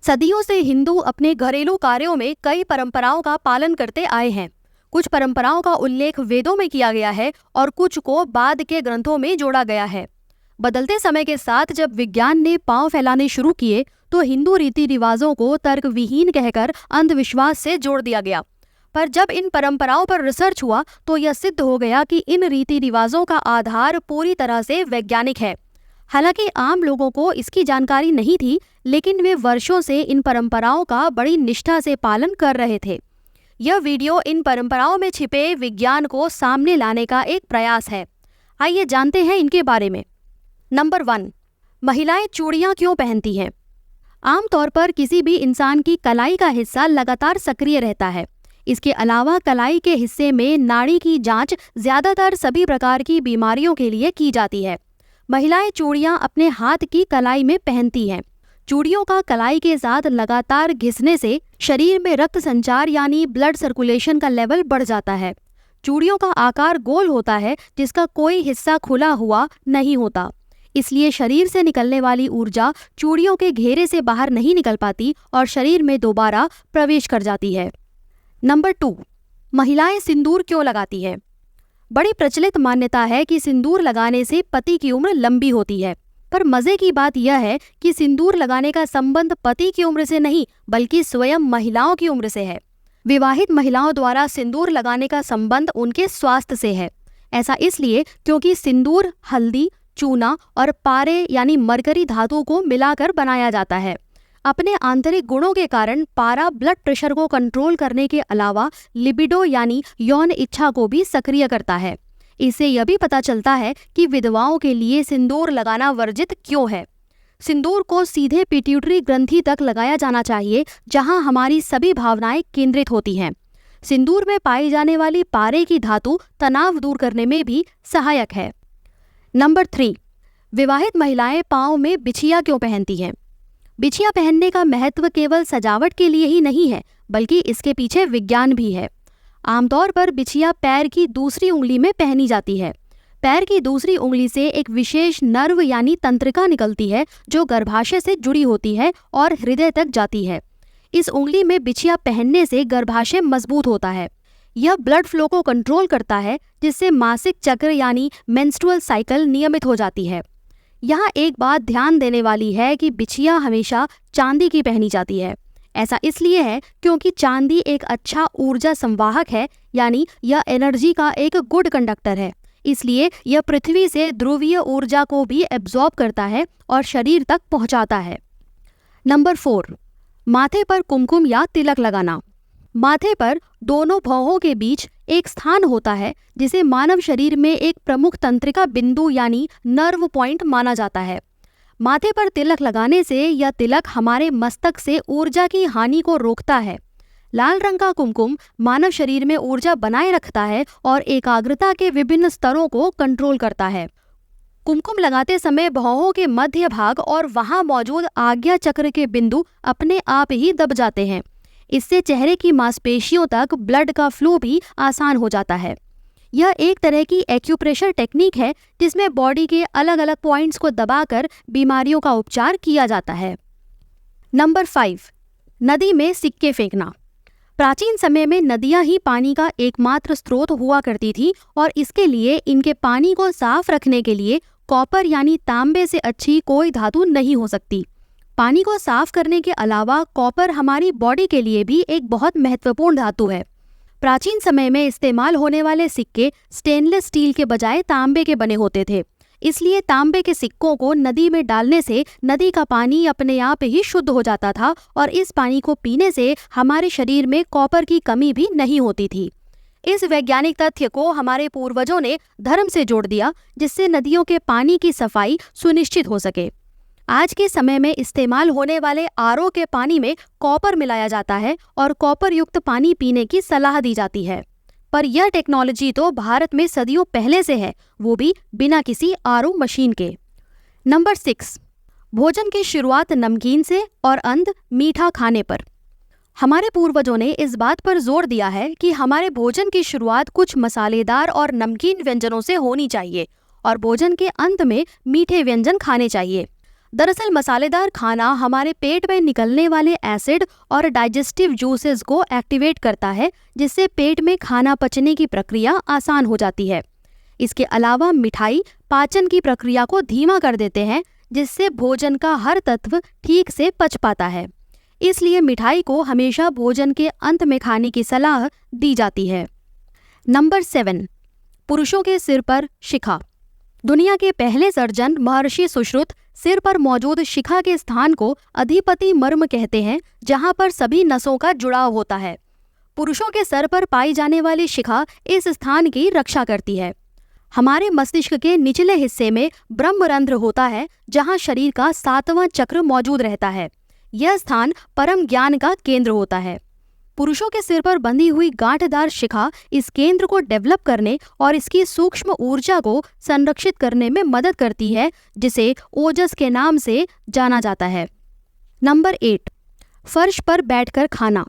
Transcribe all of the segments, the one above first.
सदियों से हिंदू अपने घरेलू कार्यों में कई परंपराओं का पालन करते आए हैं। कुछ परंपराओं का उल्लेख वेदों में किया गया है और कुछ को बाद के ग्रंथों में जोड़ा गया है। बदलते समय के साथ जब विज्ञान ने पांव फैलाने शुरू किए तो हिंदू रीति रिवाजों को तर्क विहीन कहकर अंधविश्वास से जोड़ दिया गया। पर जब इन परंपराओं पर रिसर्च हुआ तो यह सिद्ध हो गया कि इन रीति रिवाजों का आधार पूरी तरह से वैज्ञानिक है। हालांकि आम लोगों को इसकी जानकारी नहीं थी, लेकिन वे वर्षों से इन परंपराओं का बड़ी निष्ठा से पालन कर रहे थे। यह वीडियो इन परंपराओं में छिपे विज्ञान को सामने लाने का एक प्रयास है। आइए जानते हैं इनके बारे में। नंबर 1, महिलाएं चूड़ियां क्यों पहनती हैं? आमतौर पर किसी भी इंसान की कलाई का हिस्सा लगातार सक्रिय रहता है। इसके अलावा कलाई के हिस्से में नाड़ी की जांच ज्यादातर सभी प्रकार की बीमारियों के लिए की जाती है। महिलाएं चूड़ियां अपने हाथ की कलाई में पहनती हैं। चूड़ियों का कलाई के साथ लगातार घिसने से शरीर में रक्त संचार यानी ब्लड सर्कुलेशन का लेवल बढ़ जाता है। चूड़ियों का आकार गोल होता है जिसका कोई हिस्सा खुला हुआ नहीं होता, इसलिए शरीर से निकलने वाली ऊर्जा चूड़ियों के घेरे से बाहर नहीं निकल पाती और शरीर में दोबारा प्रवेश कर जाती है। नंबर 2, महिलाएं सिंदूर क्यों लगाती है? बड़ी प्रचलित मान्यता है कि सिंदूर लगाने से पति की उम्र लंबी होती है, पर मजे की बात यह है कि सिंदूर लगाने का संबंध पति की उम्र से नहीं बल्कि स्वयं महिलाओं की उम्र से है। विवाहित महिलाओं द्वारा सिंदूर लगाने का संबंध उनके स्वास्थ्य से है। ऐसा इसलिए क्योंकि सिंदूर हल्दी, चूना और पारे यानी मरकरी धातु को मिलाकर बनाया जाता है। अपने आंतरिक गुणों के कारण पारा ब्लड प्रेशर को कंट्रोल करने के अलावा लिबिडो यानी यौन इच्छा को भी सक्रिय करता है। इससे यह भी पता चलता है कि विधवाओं के लिए सिंदूर लगाना वर्जित क्यों है। सिंदूर को सीधे पिट्यूटरी ग्रंथि तक लगाया जाना चाहिए, जहां हमारी सभी भावनाएं केंद्रित होती हैं। सिंदूर में पाई जाने वाली पारे की धातु तनाव दूर करने में भी सहायक है। नंबर 3, विवाहित महिलाएं पाँव में बिछिया क्यों पहनती हैं? बिछिया पहनने का महत्व केवल सजावट के लिए ही नहीं है, बल्कि इसके पीछे विज्ञान भी है। आमतौर पर बिछिया पैर की दूसरी उंगली में पहनी जाती है। पैर की दूसरी उंगली से एक विशेष नर्व यानी तंत्रिका निकलती है जो गर्भाशय से जुड़ी होती है और हृदय तक जाती है। इस उंगली में बिछिया पहनने से गर्भाशय मजबूत होता है। यह ब्लड फ्लो को कंट्रोल करता है, जिससे मासिक चक्र यानी मेंस्ट्रुअल साइकिल नियमित हो जाती है। यहाँ एक बात ध्यान देने वाली है कि बिछिया हमेशा चांदी की पहनी जाती है। ऐसा इसलिए है क्योंकि चांदी एक अच्छा ऊर्जा संवाहक है, यानी यह एनर्जी का एक गुड कंडक्टर है। इसलिए यह पृथ्वी से ध्रुवीय ऊर्जा को भी एब्जॉर्ब करता है और शरीर तक पहुँचाता है। नंबर 4, माथे पर कुमकुम या तिलक लगाना। माथे पर दोनों भौहों के बीच एक स्थान होता है जिसे मानव शरीर में एक प्रमुख तंत्रिका बिंदु यानी नर्व पॉइंट माना जाता है। माथे पर तिलक लगाने से यह तिलक हमारे मस्तक से ऊर्जा की हानि को रोकता है। लाल रंग का कुमकुम मानव शरीर में ऊर्जा बनाए रखता है और एकाग्रता के विभिन्न स्तरों को कंट्रोल करता है। कुमकुम लगाते समय भौहों के मध्य भाग और वहां मौजूद आज्ञा चक्र के बिंदु अपने आप ही दब जाते हैं। इससे चेहरे की मांसपेशियों तक ब्लड का फ्लो भी आसान हो जाता है। यह एक तरह की एक्यूप्रेशर टेक्निक है जिसमें बॉडी के अलग अलग पॉइंट्स को दबाकर बीमारियों का उपचार किया जाता है। नंबर 5, नदी में सिक्के फेंकना। प्राचीन समय में नदियां ही पानी का एकमात्र स्रोत हुआ करती थी और इसके लिए इनके पानी को साफ रखने के लिए कॉपर यानी तांबे से अच्छी कोई धातु नहीं हो सकती। पानी को साफ करने के अलावा कॉपर हमारी बॉडी के लिए भी एक बहुत महत्वपूर्ण धातु है। प्राचीन समय में इस्तेमाल होने वाले सिक्के स्टेनलेस स्टील के बजाय तांबे के बने होते थे। इसलिए तांबे के सिक्कों को नदी में डालने से नदी का पानी अपने आप ही शुद्ध हो जाता था और इस पानी को पीने से हमारे शरीर में कॉपर की कमी भी नहीं होती थी। इस वैज्ञानिक तथ्य को हमारे पूर्वजों ने धर्म से जोड़ दिया, जिससे नदियों के पानी की सफाई सुनिश्चित हो सके। आज के समय में इस्तेमाल होने वाले आरओ के पानी में कॉपर मिलाया जाता है और कॉपर युक्त पानी पीने की सलाह दी जाती है। पर यह टेक्नोलॉजी तो भारत में सदियों पहले से है, वो भी बिना किसी आरओ मशीन के। नंबर 6, भोजन की शुरुआत नमकीन से और अंत मीठा खाने पर। हमारे पूर्वजों ने इस बात पर जोर दिया है कि हमारे भोजन की शुरुआत कुछ मसालेदार और नमकीन व्यंजनों से होनी चाहिए और भोजन के अंत में मीठे व्यंजन खाने चाहिए। दरअसल मसालेदार खाना हमारे पेट में निकलने वाले एसिड और डाइजेस्टिव जूसेस को एक्टिवेट करता है, जिससे पेट में खाना पचने की प्रक्रिया आसान हो जाती है। इसके अलावा मिठाई पाचन की प्रक्रिया को धीमा कर देते हैं, जिससे भोजन का हर तत्व ठीक से पच पाता है। इसलिए मिठाई को हमेशा भोजन के अंत में खाने की सलाह दी जाती है। नंबर 7, पुरुषों के सिर पर शिखा। दुनिया के पहले सर्जन महर्षि सुश्रुत सिर पर मौजूद शिखा के स्थान को अधिपति मर्म कहते हैं, जहां पर सभी नसों का जुड़ाव होता है। पुरुषों के सर पर पाई जाने वाली शिखा इस स्थान की रक्षा करती है। हमारे मस्तिष्क के निचले हिस्से में ब्रह्मरंध्र होता है, जहां शरीर का 7वां चक्र मौजूद रहता है। यह स्थान परम ज्ञान का केंद्र होता है। पुरुषों के सिर पर बंधी हुई गांठदार शिखा इस केंद्र को डेवलप करने और इसकी सूक्ष्म ऊर्जा को संरक्षित करने में मदद करती है, जिसे ओजस के नाम से जाना जाता है। नंबर 8, फर्श पर बैठकर खाना।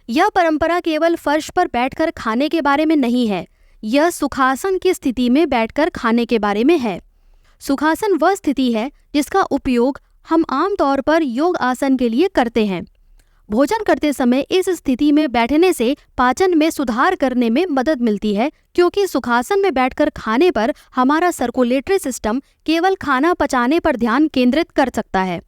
यह परंपरा केवल फर्श पर बैठकर खाने के बारे में नहीं है, यह सुखासन की स्थिति में बैठकर खाने के बारे में है। सुखासन वह स्थिति है जिसका उपयोग हम आमतौर पर योग आसन के लिए करते हैं। भोजन करते समय इस स्थिति में बैठने से पाचन में सुधार करने में मदद मिलती है, क्योंकि सुखासन में बैठकर खाने पर हमारा सर्कुलेटरी सिस्टम केवल खाना पचाने पर ध्यान केंद्रित कर सकता है।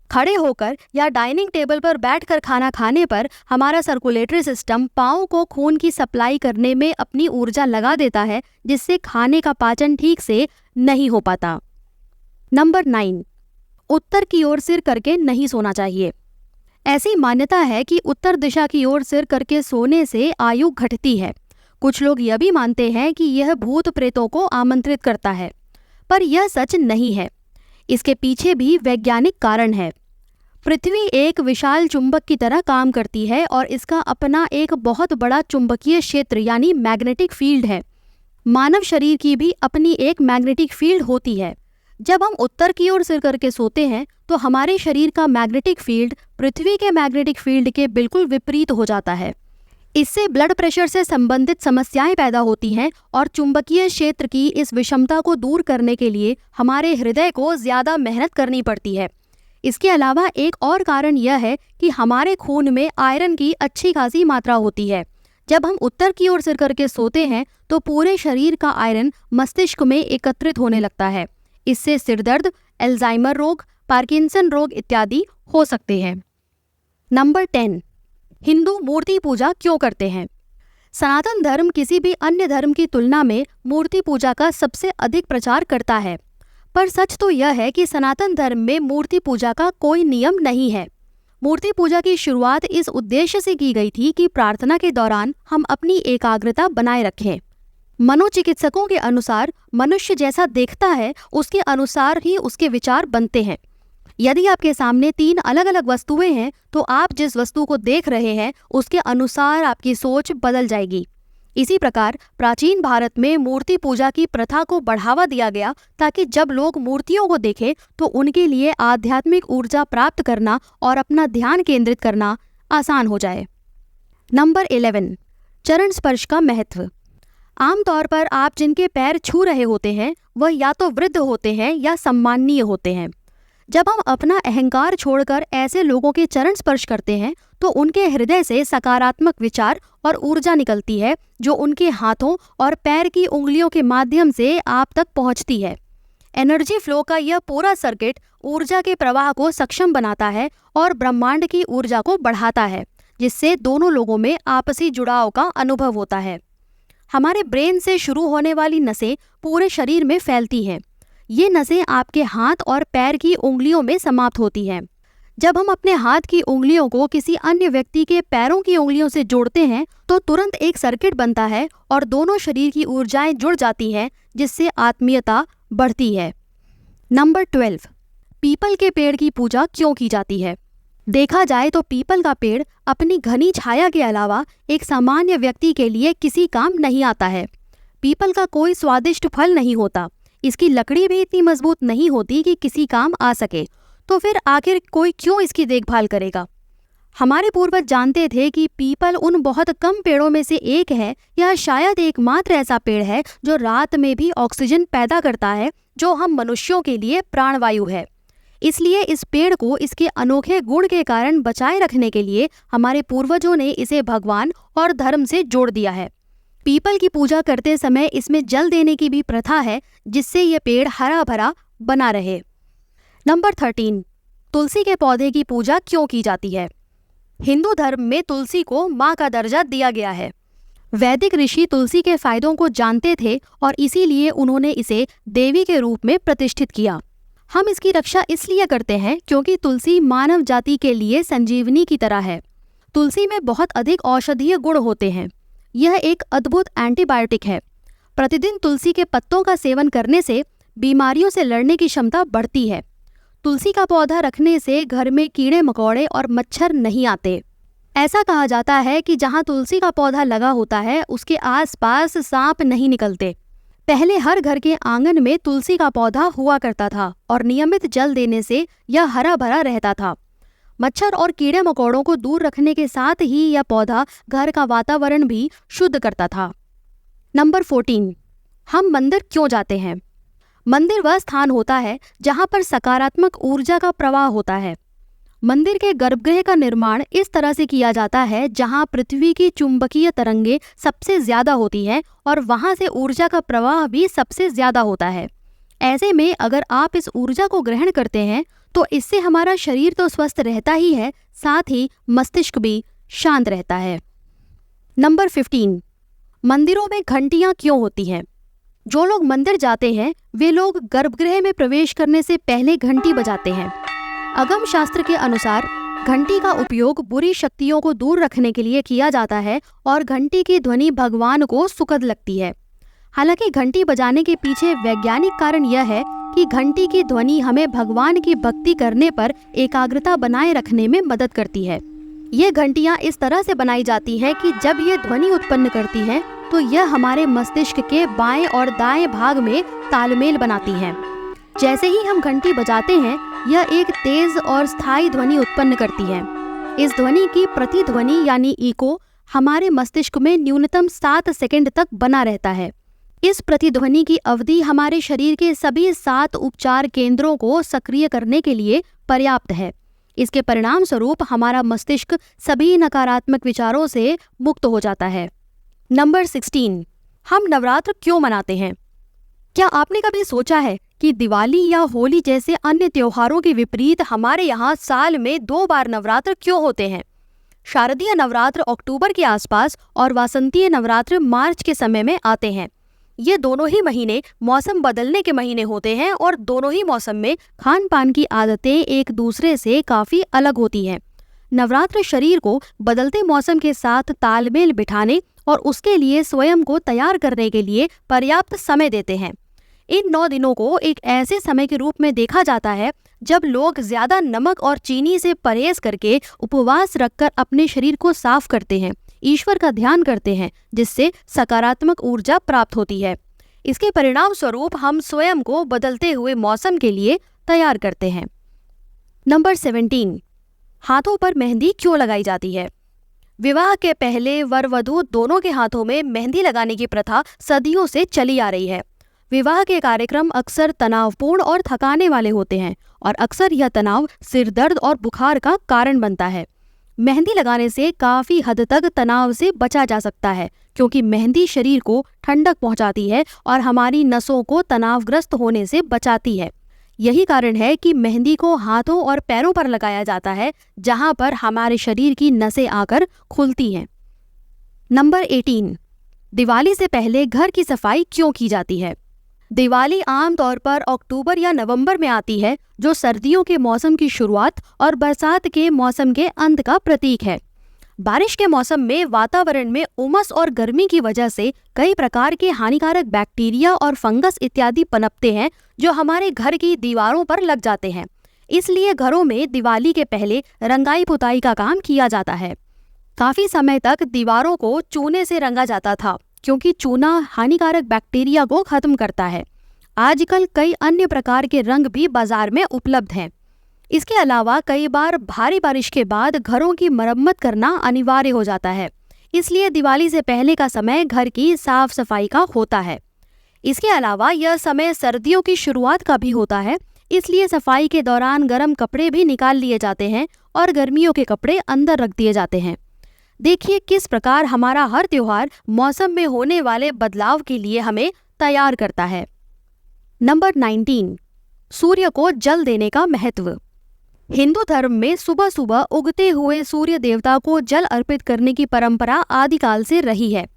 खड़े होकर या डाइनिंग टेबल पर बैठकर खाना खाने पर हमारा सर्कुलेटरी सिस्टम पाँव को खून की सप्लाई करने में अपनी ऊर्जा लगा देता है, जिससे खाने का पाचन ठीक से नहीं हो पाता। नंबर 9, उत्तर की ओर सिर करके नहीं सोना चाहिए। ऐसी मान्यता है कि उत्तर दिशा की ओर सिर करके सोने से आयु घटती है। कुछ लोग यह भी मानते हैं कि यह भूत प्रेतों को आमंत्रित करता है, पर यह सच नहीं है। इसके पीछे भी वैज्ञानिक कारण है। पृथ्वी एक विशाल चुंबक की तरह काम करती है और इसका अपना एक बहुत बड़ा चुंबकीय क्षेत्र यानी मैग्नेटिक फील्ड है। मानव शरीर की भी अपनी एक मैग्नेटिक फील्ड होती है। जब हम उत्तर की ओर सिर करके सोते हैं तो हमारे शरीर का मैग्नेटिक फील्ड पृथ्वी के मैग्नेटिक फील्ड के बिल्कुल विपरीत हो जाता है। इससे ब्लड प्रेशर से संबंधित समस्याएं पैदा होती हैं और चुंबकीय क्षेत्र की इस विषमता को दूर करने के लिए हमारे हृदय को ज़्यादा मेहनत करनी पड़ती है। इसके अलावा एक और कारण यह है कि हमारे खून में आयरन की अच्छी खासी मात्रा होती है। जब हम उत्तर की ओर सिर करके सोते हैं तो पूरे शरीर का आयरन मस्तिष्क में एकत्रित होने लगता है। इससे सिरदर्द, अल्जाइमर रोग, पार्किंसन रोग इत्यादि हो सकते हैं। नंबर 10, हिंदू मूर्ति पूजा क्यों करते हैं? सनातन धर्म किसी भी अन्य धर्म की तुलना में मूर्ति पूजा का सबसे अधिक प्रचार करता है, पर सच तो यह है कि सनातन धर्म में मूर्ति पूजा का कोई नियम नहीं है। मूर्ति पूजा की शुरुआत इस उद्देश्य से की गई थी कि प्रार्थना के दौरान हम अपनी एकाग्रता बनाए रखें। मनोचिकित्सकों के अनुसार मनुष्य जैसा देखता है उसके अनुसार ही उसके विचार बनते हैं। यदि आपके सामने 3 अलग अलग वस्तुएं हैं तो आप जिस वस्तु को देख रहे हैं उसके अनुसार आपकी सोच बदल जाएगी। इसी प्रकार प्राचीन भारत में मूर्ति पूजा की प्रथा को बढ़ावा दिया गया ताकि जब लोग मूर्तियों को देखें तो उनके लिए आध्यात्मिक ऊर्जा प्राप्त करना और अपना ध्यान केंद्रित करना आसान हो जाए। नंबर 11, चरण स्पर्श का महत्व। आमतौर पर आप जिनके पैर छू रहे होते हैं वह या तो वृद्ध होते हैं या सम्माननीय होते हैं। जब हम अपना अहंकार छोड़कर ऐसे लोगों के चरण स्पर्श करते हैं तो उनके हृदय से सकारात्मक विचार और ऊर्जा निकलती है जो उनके हाथों और पैर की उंगलियों के माध्यम से आप तक पहुंचती है। एनर्जी फ्लो का यह पूरा सर्किट ऊर्जा के प्रवाह को सक्षम बनाता है और ब्रह्मांड की ऊर्जा को बढ़ाता है, जिससे दोनों लोगों में आपसी जुड़ाव का अनुभव होता है। हमारे ब्रेन से शुरू होने वाली नसें पूरे शरीर में फैलती हैं। ये नसें आपके हाथ और पैर की उंगलियों में समाप्त होती हैं। जब हम अपने हाथ की उंगलियों को किसी अन्य व्यक्ति के पैरों की उंगलियों से जोड़ते हैं तो तुरंत एक सर्किट बनता है और दोनों शरीर की ऊर्जाएं जुड़ जाती हैं, जिससे आत्मीयता बढ़ती है। नंबर 12, पीपल के पेड़ की पूजा क्यों की जाती है? देखा जाए तो पीपल का पेड़ अपनी घनी छाया के अलावा एक सामान्य व्यक्ति के लिए किसी काम नहीं आता है। पीपल का कोई स्वादिष्ट फल नहीं होता, इसकी लकड़ी भी इतनी मजबूत नहीं होती कि किसी काम आ सके, तो फिर आखिर कोई क्यों इसकी देखभाल करेगा? हमारे पूर्वज जानते थे कि पीपल उन बहुत कम पेड़ों में से एक है या शायद एकमात्र ऐसा पेड़ है जो रात में भी ऑक्सीजन पैदा करता है, जो हम मनुष्यों के लिए प्राणवायु है। इसलिए इस पेड़ को इसके अनोखे गुण के कारण बचाए रखने के लिए हमारे पूर्वजों ने इसे भगवान और धर्म से जोड़ दिया है। पीपल की पूजा करते समय इसमें जल देने की भी प्रथा है, जिससे ये पेड़ हरा भरा बना रहे। नंबर 13, तुलसी के पौधे की पूजा क्यों की जाती है? हिंदू धर्म में तुलसी को माँ का दर्जा दिया गया है। वैदिक ऋषि तुलसी के फायदों को जानते थे और इसीलिए उन्होंने इसे देवी के रूप में प्रतिष्ठित किया। हम इसकी रक्षा इसलिए करते हैं क्योंकि तुलसी मानव जाति के लिए संजीवनी की तरह है। तुलसी में बहुत अधिक औषधीय गुण होते हैं। यह एक अद्भुत एंटीबायोटिक है। प्रतिदिन तुलसी के पत्तों का सेवन करने से बीमारियों से लड़ने की क्षमता बढ़ती है। तुलसी का पौधा रखने से घर में कीड़े मकोड़े और मच्छर नहीं आते। ऐसा कहा जाता है कि जहाँ तुलसी का पौधा लगा होता है उसके आसपास सांप नहीं निकलते। पहले हर घर के आंगन में तुलसी का पौधा हुआ करता था और नियमित जल देने से यह हरा भरा रहता था। मच्छर और कीड़े मकोड़ों को दूर रखने के साथ ही यह पौधा घर का वातावरण भी शुद्ध करता था। नंबर 14, हम मंदिर क्यों जाते हैं? मंदिर वह स्थान होता है जहाँ पर सकारात्मक ऊर्जा का प्रवाह होता है। मंदिर के गर्भगृह का निर्माण इस तरह से किया जाता है जहां पृथ्वी की चुंबकीय तरंगें सबसे ज्यादा होती हैं और वहां से ऊर्जा का प्रवाह भी सबसे ज्यादा होता है। ऐसे में अगर आप इस ऊर्जा को ग्रहण करते हैं तो इससे हमारा शरीर तो स्वस्थ रहता ही है, साथ ही मस्तिष्क भी शांत रहता है। नंबर 15, मंदिरों में घंटियां क्यों होती हैं? जो लोग मंदिर जाते हैं वे लोग गर्भगृह में प्रवेश करने से पहले घंटी बजाते हैं। अगम शास्त्र के अनुसार घंटी का उपयोग बुरी शक्तियों को दूर रखने के लिए किया जाता है और घंटी की ध्वनि भगवान को सुखद लगती है। हालांकि घंटी बजाने के पीछे वैज्ञानिक कारण यह है कि घंटी की ध्वनि हमें भगवान की भक्ति करने पर एकाग्रता बनाए रखने में मदद करती है। ये घंटियां इस तरह से बनाई जाती हैं कि जब ये ध्वनि उत्पन्न करती हैं तो यह हमारे मस्तिष्क के बाएं और दाएं भाग में तालमेल बनाती हैं। जैसे ही हम घंटी बजाते हैं यह एक तेज और स्थायी ध्वनि उत्पन्न करती है। इस ध्वनि की प्रतिध्वनि यानी इको हमारे मस्तिष्क में न्यूनतम 7 सेकंड तक बना रहता है। इस प्रतिध्वनि की अवधि हमारे शरीर के सभी 7 उपचार केंद्रों को सक्रिय करने के लिए पर्याप्त है। इसके परिणाम स्वरूप हमारा मस्तिष्क सभी नकारात्मक विचारों से मुक्त हो जाता है। नंबर 16, हम नवरात्र क्यों मनाते हैं? क्या आपने कभी सोचा है कि दिवाली या होली जैसे अन्य त्योहारों के विपरीत हमारे यहाँ साल में 2 बार नवरात्र क्यों होते हैं? शारदीय नवरात्र अक्टूबर के आसपास और वासंतीय नवरात्र मार्च के समय में आते हैं। ये दोनों ही महीने मौसम बदलने के महीने होते हैं और दोनों ही मौसम में खान पान की आदतें एक दूसरे से काफ़ी अलग होती हैं। नवरात्र शरीर को बदलते मौसम के साथ तालमेल बिठाने और उसके लिए स्वयं को तैयार करने के लिए पर्याप्त समय देते हैं। इन 9 दिनों को एक ऐसे समय के रूप में देखा जाता है जब लोग ज्यादा नमक और चीनी से परहेज करके उपवास रखकर अपने शरीर को साफ करते हैं, ईश्वर का ध्यान करते हैं, जिससे सकारात्मक ऊर्जा प्राप्त होती है। इसके परिणाम स्वरूप हम स्वयं को बदलते हुए मौसम के लिए तैयार करते हैं। नंबर 17, हाथों पर मेहंदी क्यों लगाई जाती है? विवाह के पहले वर वधू दोनों के हाथों में मेहंदी लगाने की प्रथा सदियों से चली आ रही है। विवाह के कार्यक्रम अक्सर तनावपूर्ण और थकाने वाले होते हैं और अक्सर यह तनाव सिर दर्द और बुखार का कारण बनता है। मेहंदी लगाने से काफ़ी हद तक तनाव से बचा जा सकता है क्योंकि मेहंदी शरीर को ठंडक पहुंचाती है और हमारी नसों को तनावग्रस्त होने से बचाती है। यही कारण है कि मेहंदी को हाथों और पैरों पर लगाया जाता है जहां पर हमारे शरीर की नसें आकर खुलती हैं। नंबर 18, दिवाली से पहले घर की सफाई क्यों की जाती है? दिवाली आमतौर पर अक्टूबर या नवंबर में आती है, जो सर्दियों के मौसम की शुरुआत और बरसात के मौसम के अंत का प्रतीक है। बारिश के मौसम में वातावरण में उमस और गर्मी की वजह से कई प्रकार के हानिकारक बैक्टीरिया और फंगस इत्यादि पनपते हैं जो हमारे घर की दीवारों पर लग जाते हैं। इसलिए घरों में दिवाली के पहले रंगाई पुताई का काम किया जाता है। काफी समय तक दीवारों को चूने से रंगा जाता था क्योंकि चूना हानिकारक बैक्टीरिया को खत्म करता है। आजकल कई अन्य प्रकार के रंग भी बाजार में उपलब्ध हैं। इसके अलावा कई बार भारी बारिश के बाद घरों की मरम्मत करना अनिवार्य हो जाता है, इसलिए दिवाली से पहले का समय घर की साफ सफाई का होता है। इसके अलावा यह समय सर्दियों की शुरुआत का भी होता है, इसलिए सफाई के दौरान गर्म कपड़े भी निकाल लिए जाते हैं और गर्मियों के कपड़े अंदर रख दिए जाते हैं। देखिए किस प्रकार हमारा हर त्योहार मौसम में होने वाले बदलाव के लिए हमें तैयार करता है। नंबर 19, सूर्य को जल देने का महत्व। हिंदू धर्म में सुबह सुबह उगते हुए सूर्य देवता को जल अर्पित करने की परंपरा आदिकाल से रही है।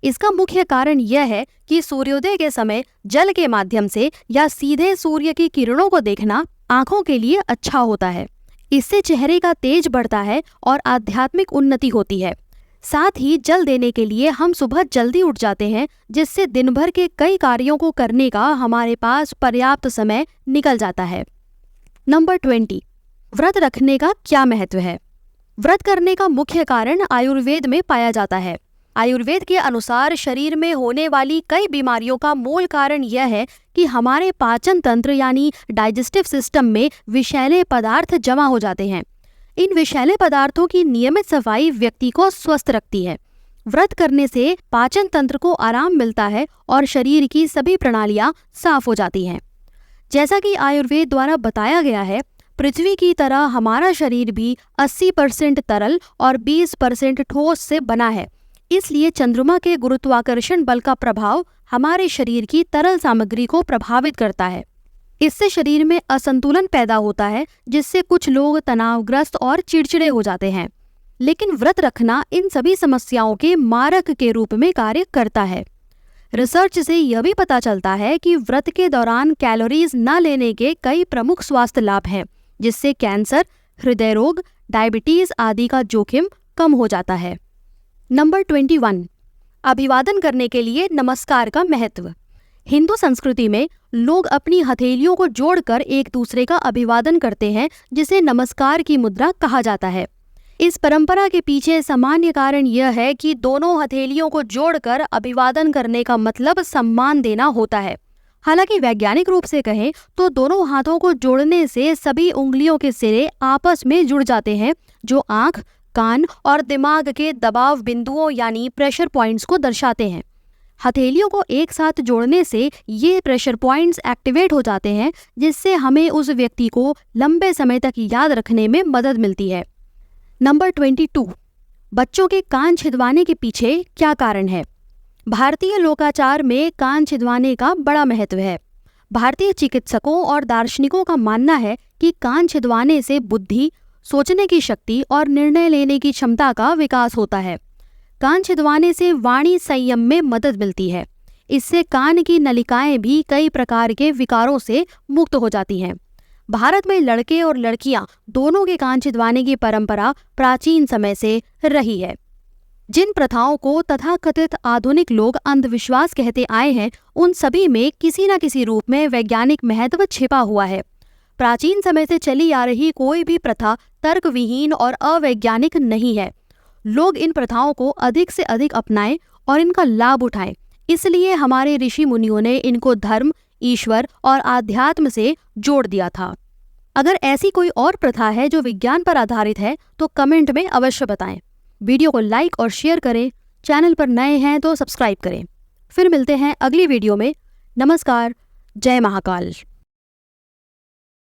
इसका मुख्य कारण यह है कि सूर्योदय के समय जल के माध्यम से या सीधे सूर्य की किरणों को देखना आंखों के लिए अच्छा होता है। इससे चेहरे का तेज बढ़ता है और आध्यात्मिक उन्नति होती है। साथ ही जल देने के लिए हम सुबह जल्दी उठ जाते हैं, जिससे दिन भर के कई कार्यों को करने का हमारे पास पर्याप्त समय निकल जाता है। नंबर 20, व्रत रखने का क्या महत्व है। व्रत करने का मुख्य कारण आयुर्वेद में पाया जाता है। आयुर्वेद के अनुसार शरीर में होने वाली कई बीमारियों का मूल कारण यह है कि हमारे पाचन तंत्र यानी डाइजेस्टिव सिस्टम में विषैले पदार्थ जमा हो जाते हैं। इन विषैले पदार्थों की नियमित सफाई व्यक्ति को स्वस्थ रखती है। व्रत करने से पाचन तंत्र को आराम मिलता है और शरीर की सभी प्रणालियां साफ हो जाती हैं। जैसा कि आयुर्वेद द्वारा बताया गया है, पृथ्वी की तरह हमारा शरीर भी 80% तरल और 20% ठोस से बना है। इसलिए चंद्रमा के गुरुत्वाकर्षण बल का प्रभाव हमारे शरीर की तरल सामग्री को प्रभावित करता है। इससे शरीर में असंतुलन पैदा होता है, जिससे कुछ लोग तनावग्रस्त और चिड़चिड़े हो जाते हैं। लेकिन व्रत रखना इन सभी समस्याओं के मारक के रूप में कार्य करता है। रिसर्च से यह भी पता चलता है कि व्रत के दौरान कैलोरीज न लेने के कई प्रमुख स्वास्थ्य लाभ हैं, जिससे कैंसर, हृदय रोग, डायबिटीज आदि का जोखिम कम हो जाता है। नंबर 21, अभिवादन करने के लिए नमस्कार का महत्व। हिंदू संस्कृति में लोग अपनी हथेलियों को जोड़कर एक दूसरे का अभिवादन करते हैं, जिसे नमस्कार की मुद्रा कहा जाता है। इस परंपरा के पीछे सामान्य कारण यह है कि दोनों हथेलियों को जोड़कर अभिवादन करने का मतलब सम्मान देना होता है। हालांकि वैज्ञानिक रूप से कहें तो दोनों हाथों को जोड़ने से सभी उंगलियों के सिरे आपस में जुड़ जाते हैं, जो आंख, कान और दिमाग के दबाव बिंदुओं यानी प्रेशर पॉइंट्स को दर्शाते हैं। हथेलियों को एक साथ जोड़ने से ये प्रेशर पॉइंट्स एक्टिवेट हो जाते हैं, जिससे हमें उस व्यक्ति को लंबे समय तक याद रखने में मदद मिलती है। नंबर 22, बच्चों के कान छिदवाने के पीछे क्या कारण है। भारतीय लोकाचार में कान छिदवाने का बड़ा महत्व है। भारतीय चिकित्सकों और दार्शनिकों का मानना है कि कान छिदवाने से बुद्धि, सोचने की शक्ति और निर्णय लेने की क्षमता का विकास होता है। कान छिदवाने से वाणी संयम में मदद मिलती है। इससे कान की नलिकाएं भी कई प्रकार के विकारों से मुक्त हो जाती हैं। भारत में लड़के और लड़कियां दोनों के कान छिदवाने की परंपरा प्राचीन समय से रही है। जिन प्रथाओं को तथाकथित आधुनिक लोग अंधविश्वास कहते आए हैं, उन सभी में किसी न किसी रूप में वैज्ञानिक महत्व छिपा हुआ है। प्राचीन समय से चली आ रही कोई भी प्रथा तर्कविहीन और अवैज्ञानिक नहीं है। लोग इन प्रथाओं को अधिक से अधिक अपनाएं और इनका लाभ उठाएं। इसलिए हमारे ऋषि मुनियों ने इनको धर्म, ईश्वर और आध्यात्म से जोड़ दिया था। अगर ऐसी कोई और प्रथा है जो विज्ञान पर आधारित है तो कमेंट में अवश्य बताएं। वीडियो को लाइक और शेयर करें। चैनल पर नए हैं तो सब्सक्राइब करें। फिर मिलते हैं अगली वीडियो में। नमस्कार। जय महाकाल।